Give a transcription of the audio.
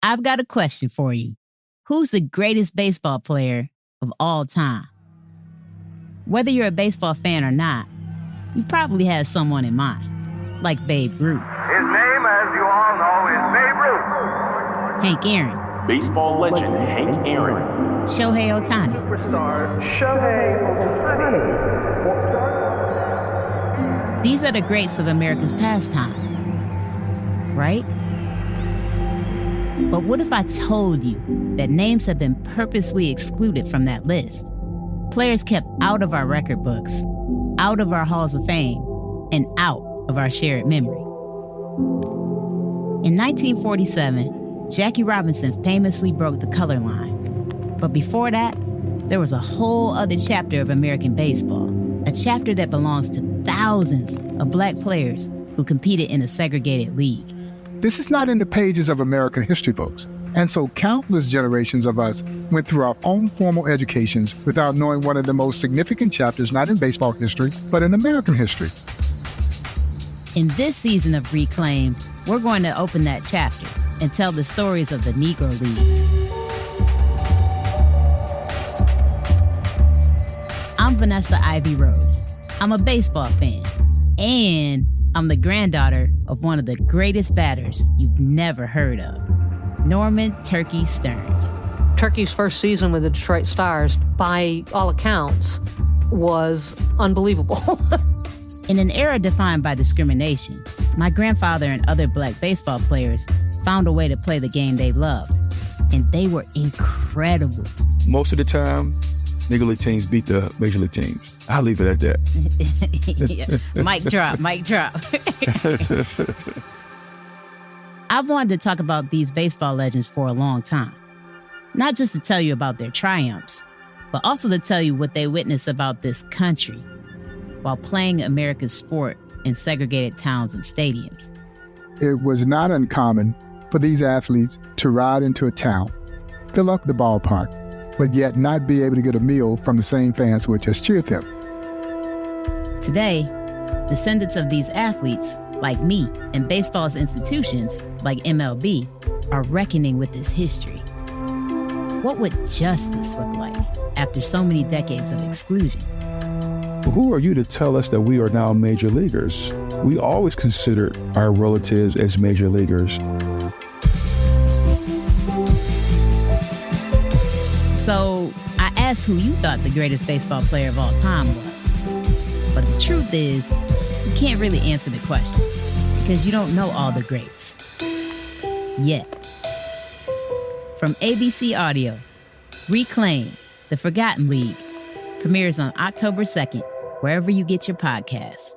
I've got a question for you. Who's the greatest baseball player of all time? Whether you're a baseball fan or not, you probably have someone in mind, like Babe Ruth. His name, as you all know, is Babe Ruth. Hank Aaron. Baseball legend Hank Aaron. Shohei Ohtani. Superstar Shohei Ohtani. These are the greats of America's pastime, right? But what if I told you that names have been purposely excluded from that list? Players kept out of our record books, out of our halls of fame, and out of our shared memory. In 1947, Jackie Robinson famously broke the color line. But before that, there was a whole other chapter of American baseball, a chapter that belongs to thousands of Black players who competed in a segregated league. This is not in the pages of American history books. And so countless generations of us went through our own formal educations without knowing one of the most significant chapters, not in baseball history, but in American history. In this season of Reclaim, we're going to open that chapter and tell the stories of the Negro Leagues. I'm Vanessa Ivy Rose. I'm a baseball fan, and I'm the granddaughter of one of the greatest batters you've never heard of, Norman Turkey Stearnes. Turkey's first season with the Detroit Stars, by all accounts, was unbelievable. In an era defined by discrimination, my grandfather and other Black baseball players found a way to play the game they loved, and they were incredible. Most of the time, Negro League teams beat the Major League teams. I'll leave it at that. Mic drop, mic drop. I've wanted to talk about these baseball legends for a long time. Not just to tell you about their triumphs, but also to tell you what they witnessed about this country while playing America's sport in segregated towns and stadiums. It was not uncommon for these athletes to ride into a town, fill up the ballpark, but yet not be able to get a meal from the same fans who had just cheered them. Today, descendants of these athletes, like me, and baseball's institutions, like MLB, are reckoning with this history. What would justice look like after so many decades of exclusion? Who are you to tell us that we are now major leaguers? We always considered our relatives as major leaguers. So I asked who you thought the greatest baseball player of all time was. But the truth is, you can't really answer the question because you don't know all the greats. Yet. From ABC Audio, Reclaim, The Forgotten League, premieres on October 2nd, wherever you get your podcasts.